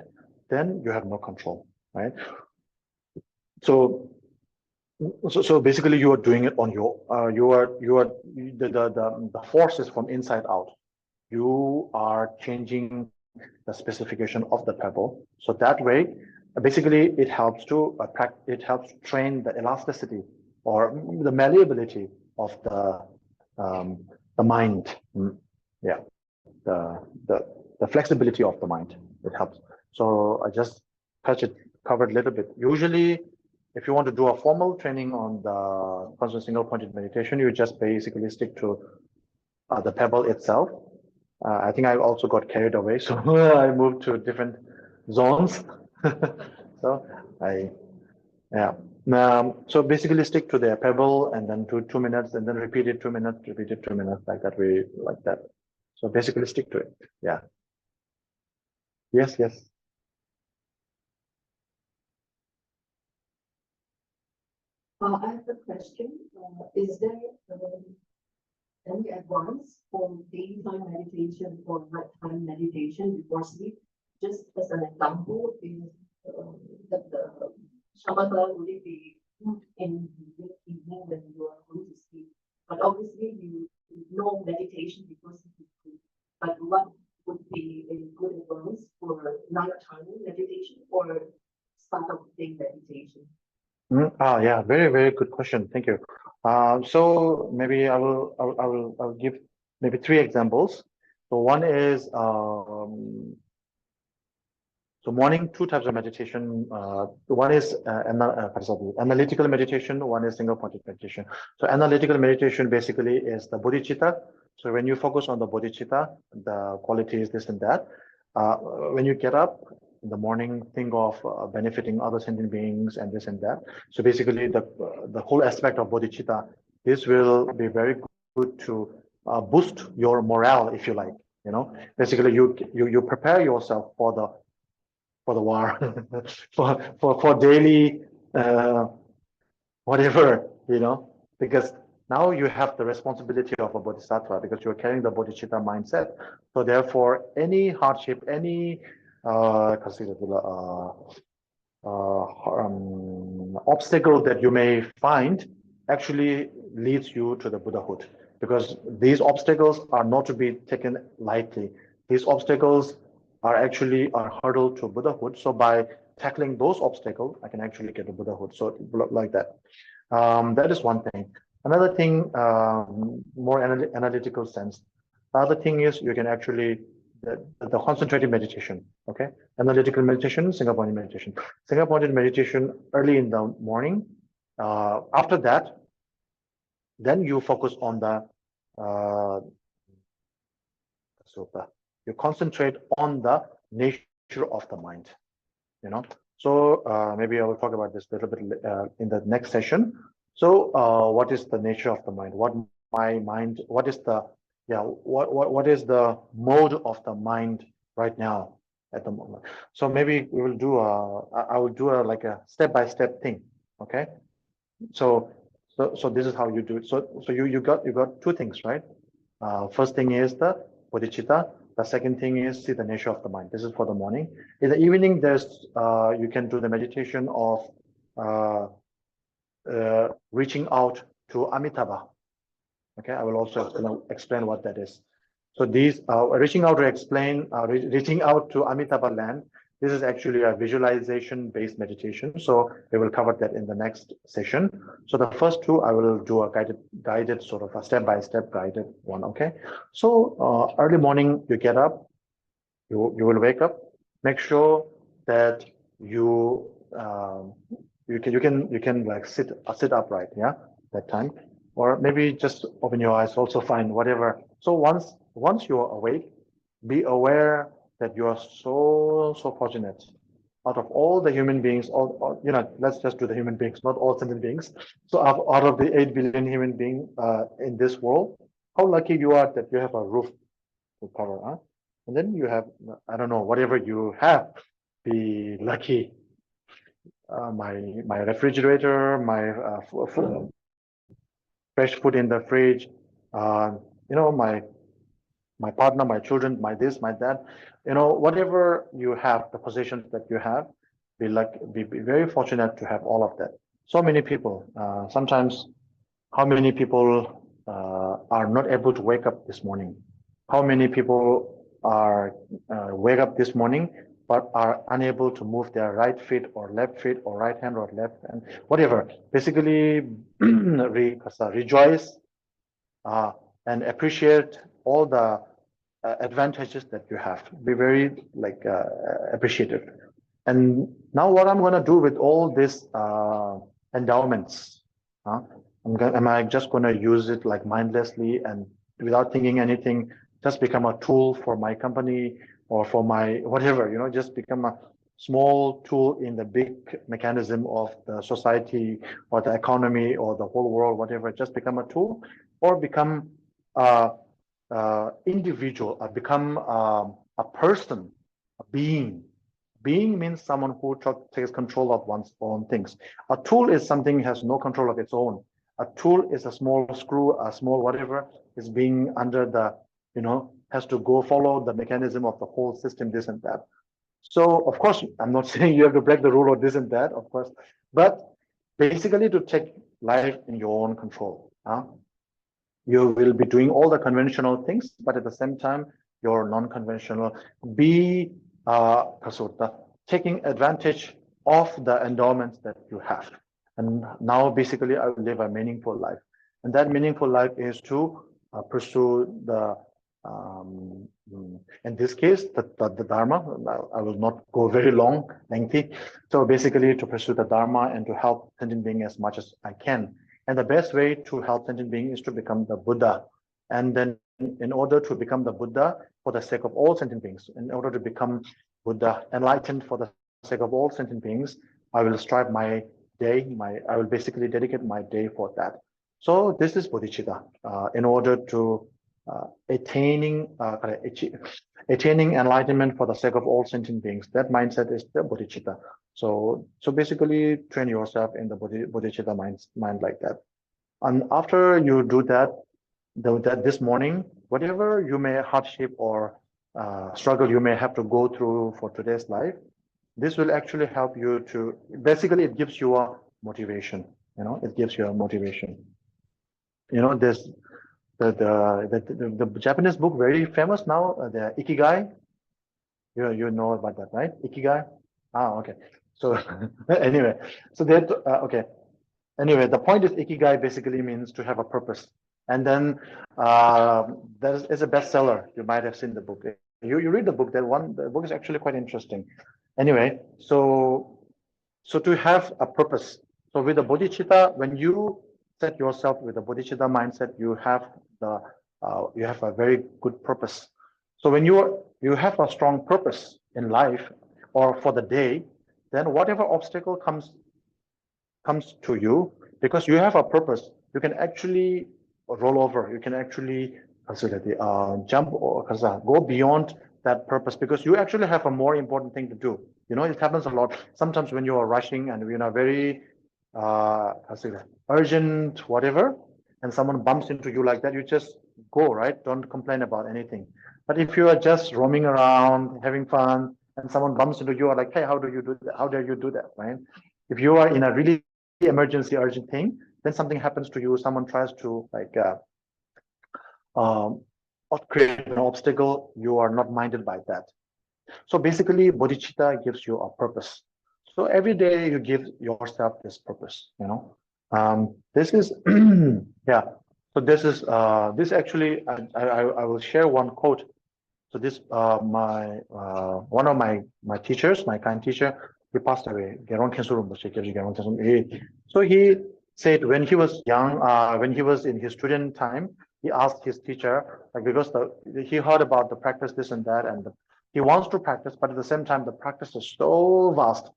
then you have no control, right? So basically you are doing it on your, the force is from inside out. You are changing the specification of the pebble. So that way, basically it helps to train the elasticity or the malleability of the mind. Yeah, the flexibility of the mind. It helps. So I just covered a little bit. Usually, if you want to do a formal training on the constant single pointed meditation, you just basically stick to the pebble itself. I think I also got carried away, so I moved to different zones. So so basically stick to the pebble and then do 2 minutes and then repeat it 2 minutes, repeat it 2 minutes, like that. So basically stick to it. Yeah. Yes. I have a question. Is there any advice for daytime meditation or nighttime meditation before sleep? Just as an example, is the shamatha would it be in the evening when you are going to sleep? But obviously, you know meditation before sleep. But what would be a good advice for nighttime meditation or start of day meditation? Yeah, very good question. Thank you. So maybe I'll give maybe 3 examples. So one is so morning, 2 types of meditation. One is analytical meditation. One is single pointed meditation. So analytical meditation basically is the bodhicitta. So when you focus on the bodhicitta, the qualities, this and that, when you get up in the morning, think of benefiting other sentient beings and this and that. So basically the whole aspect of bodhicitta, this will be very good to boost your morale, if you like. You know, basically you prepare yourself for the war, for daily whatever, you know, because now you have the responsibility of a bodhisattva because you're carrying the bodhicitta mindset. So therefore, any hardship, any obstacle that you may find actually leads you to the Buddhahood, because these obstacles are not to be taken lightly. These obstacles are actually a hurdle to Buddhahood. So by tackling those obstacles, I can actually get to Buddhahood. So like that. That is one thing. Another thing, more analytical sense. The other thing is you can actually the concentrated meditation. Okay, analytical meditation, single pointed meditation. Single pointed meditation early in the morning. After that, then you focus on the you concentrate on the nature of the mind, you know. So maybe I will talk about this a little bit in the next session. So what is the nature of the mind? What is the what is the mode of the mind right now at the moment? So maybe we will do I will do like a step-by-step thing. Okay, so this is how you do it. So you got 2 things, right? First thing is the bodhicitta. The second thing is see the nature of the mind. This is for the morning. In the evening, there's you can do the meditation of reaching out to Amitabha. Okay, I will also explain what that is. So these reaching out to reaching out to Amitabha land. This is actually a visualization-based meditation. So we will cover that in the next session. So the first 2, I will do a guided sort of a step-by-step guided one. Okay. So early morning, you get up, you will wake up. Make sure that you can like sit upright. Yeah, that time, or maybe just open your eyes. Also fine, whatever. So once you are awake, be aware that you are so fortunate. Out of all the human beings, all you know, let's just do the human beings, not all sentient beings. So out of the 8 billion human beings in this world, how lucky you are that you have a roof to cover, huh? And then you have, I don't know, whatever you have, be lucky. my refrigerator, my fresh food in the fridge, my partner, my children, my this, my that, whatever you have, the possessions that you have, be very fortunate to have all of that. So many people, sometimes, how many people are not able to wake up this morning? How many people are wake up this morning but are unable to move their right feet or left feet or right hand or left hand, whatever? Basically, rejoice and appreciate all the advantages that you have. Be very appreciative. And now what I'm going to do with all these endowments, am I just going to use it like mindlessly and without thinking anything, just become a tool for my company or for my whatever, just become a small tool in the big mechanism of the society or the economy or the whole world, whatever, just become a tool, or become individual, become a person, a being. Being means someone who takes control of one's own things. A tool is something has no control of its own. A tool is a small screw, a small whatever is being under the, has to go follow the mechanism of the whole system, this and that. So of course, I'm not saying you have to break the rule or this and that, of course, but basically to take life in your own control. You will be doing all the conventional things, but at the same time, you're non-conventional. Be taking advantage of the endowments that you have. And now basically I will live a meaningful life. And that meaningful life is to pursue the, in this case, the Dharma. I will not go very lengthy. So basically to pursue the Dharma and to help sentient being as much as I can. And the best way to help sentient being is to become the Buddha. And then in order to become the Buddha for the sake of all sentient beings, in order to become Buddha enlightened for the sake of all sentient beings, I will strive my day, I will basically dedicate my day for that. So this is Bodhicitta, in order to attaining enlightenment for the sake of all sentient beings. That mindset is the Bodhicitta. So basically train yourself in the Bodhicitta mind like that. And after you do that, this morning, whatever you may hardship or struggle you may have to go through for today's life, this will actually help you to, basically it gives you a motivation, it gives you a motivation. There's the Japanese book, very famous now, the Ikigai. You know about that, right? Ikigai. Okay. So anyway, so that okay. Anyway, the point is Ikigai basically means to have a purpose. And then there is a bestseller. You might have seen the book. You read the book. The book is actually quite interesting. Anyway, so to have a purpose. So with the Bodhicitta, when you set yourself with the Bodhicitta mindset, you have a very good purpose. So when you have a strong purpose in life or for the day, then whatever obstacle comes to you, because you have a purpose, you can actually roll over. You can actually jump or go beyond that purpose, because you actually have a more important thing to do. It happens a lot. Sometimes when you are rushing and very urgent, whatever, and someone bumps into you like that, you just go, right? Don't complain about anything. But if you are just roaming around, having fun, and someone bumps into you, are like, hey, how do you do that? How dare you do that, right? If you are in a really emergency, urgent thing, then something happens to you, someone tries to create an obstacle, you are not minded by that. So basically, Bodhicitta gives you a purpose. So every day you give yourself this purpose, this is, yeah. So this is, this actually, I will share one quote. So this, one of my teachers, my kind teacher, he passed away. So he said when he was young, when he was in his student time, he asked his teacher, because he heard about the practice, this and that, and he wants to practice, but at the same time, the practice is so vast.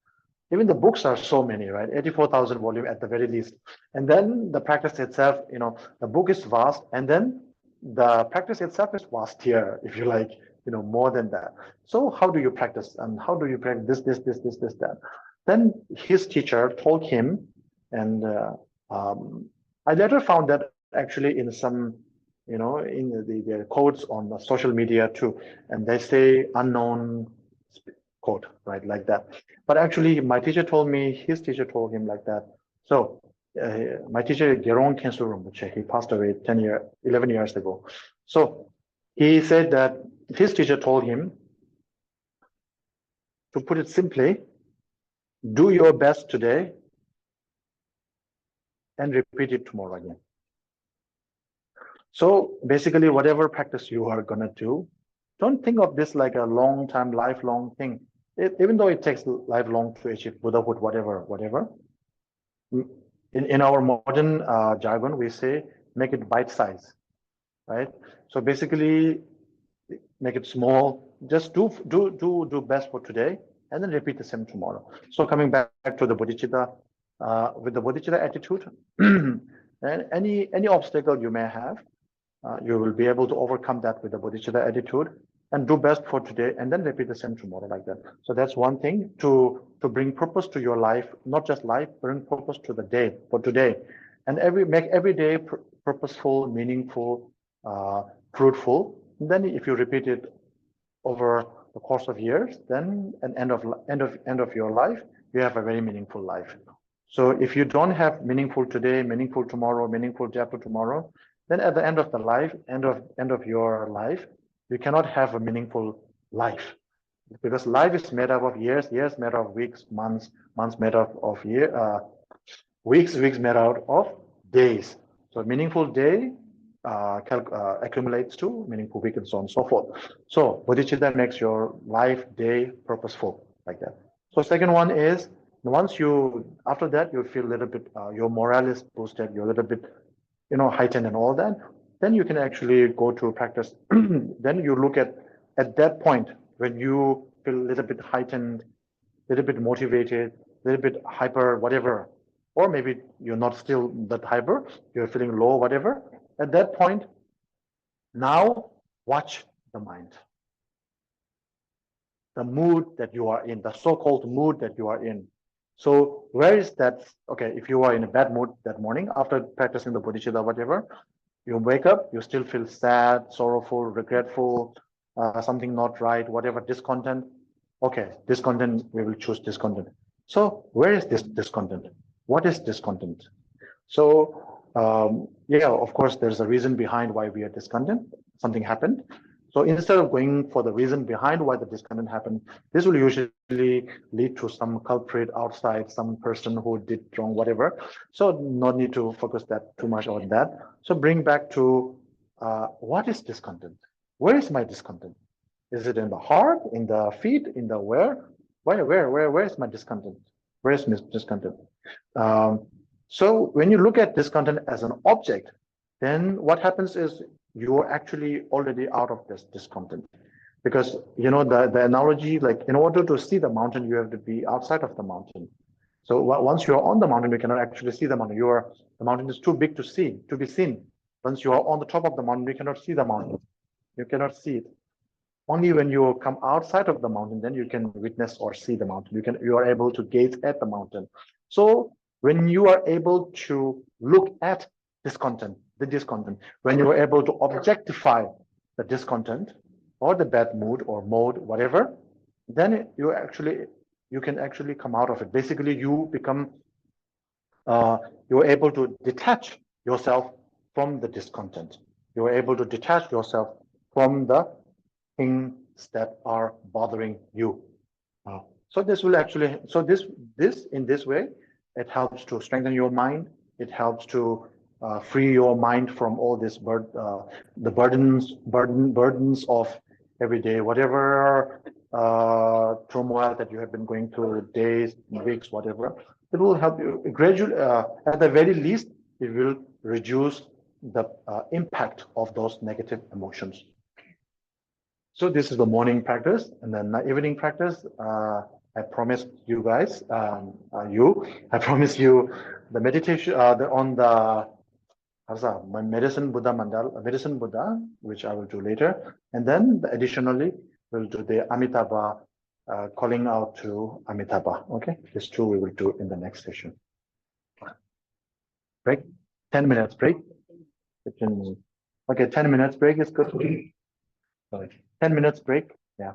Even the books are so many, right? 84,000 volumes at the very least. And then the practice itself, the book is vast, and then the practice itself is vast here, if you like, more than that. So how do you practice? And how do you practice this, that? Then his teacher told him, and I later found that actually in some, in the quotes on the social media too, and they say unknown quote, right, like that. But actually, my teacher told me, his teacher told him like that. So my teacher, Gerong Khenso Rinpoche, he passed away 11 years ago. So he said that his teacher told him, to put it simply, do your best today and repeat it tomorrow again. So basically, whatever practice you are going to do, don't think of this like a long time, lifelong thing. Even though it takes lifelong to achieve Buddhahood, whatever. In our modern jargon, we say, make it bite size, right? So basically, make it small. Just do best for today, and then repeat the same tomorrow. So coming back to the Bodhicitta, with the Bodhicitta attitude, and any obstacle you may have, you will be able to overcome that with the Bodhicitta attitude and do best for today, and then repeat the same tomorrow, like that. So that's one thing, to bring purpose to your life, not just life, bring purpose to the day, for today, and make every day purposeful, meaningful, fruitful. And then if you repeat it over the course of years, then at end of your life, you have a very meaningful life. So if you don't have meaningful today, meaningful tomorrow, meaningful day after tomorrow, then at the end of the life, end of your life, you cannot have a meaningful life, because life is made up of years, years made up of weeks, months made up of weeks made out of days. So meaningful day accumulates to meaningful week, and so on and so forth. So Bodhicitta makes your life, day purposeful, like that. So second one is, once after that, you feel a little bit, your morale is boosted, you're a little bit, heightened and all that, then you can actually go to practice. Then you look at that point, when you feel a little bit heightened, a little bit motivated, a little bit hyper, whatever, or maybe you're not still that hyper, you're feeling low, whatever. At that point, now watch the mind, the mood that you are in, the so-called mood that you are in. So where is that? Okay, if you are in a bad mood that morning after practicing the Bodhicitta, whatever, you wake up, you still feel sad, sorrowful, regretful, something not right, whatever, discontent. Okay, discontent, we will choose discontent. So where is this discontent? What is discontent? So yeah, of course, there's a reason behind why we are discontent. Something happened. So instead of going for the reason behind why the discontent happened, this will usually lead to some culprit outside, some person who did wrong, whatever. So no need to focus that too much on that. So bring back to what is discontent? Where is my discontent? Is it in the heart, in the feet, in the where? Where is my discontent? Where is my discontent? So when you look at discontent as an object, then what happens is you're actually already out of this discontent. Because, the analogy, like in order to see the mountain, you have to be outside of the mountain. So once you're on the mountain, you cannot actually see the mountain. The mountain is too big to be seen. Once you are on the top of the mountain, you cannot see the mountain. You cannot see it. Only when you come outside of the mountain, then you can witness or see the mountain. You are able to gaze at the mountain. So when you are able to look at discontent, when you are able to objectify the discontent or the bad mood or mode, whatever, then you can actually come out of it. Basically, you become, you're able to detach yourself from the discontent. You're able to detach yourself from the things that are bothering you. So this will actually, in this way, it helps to strengthen your mind. It helps to free your mind from all this the burdens of every day, whatever turmoil that you have been going through, days, weeks, whatever. It will help you gradually. At the very least, it will reduce the impact of those negative emotions. So this is the morning practice, and then the evening practice. I promised you guys, I promise you the meditation on the my medicine Buddha, which I will do later, and then additionally we'll do the Amitabha calling out to Amitabha. Okay, these two we will do in the next session. Break. 10 minutes break. 15 minutes. Okay, 10 minutes break is good. Sorry. 10 minutes break. Yeah.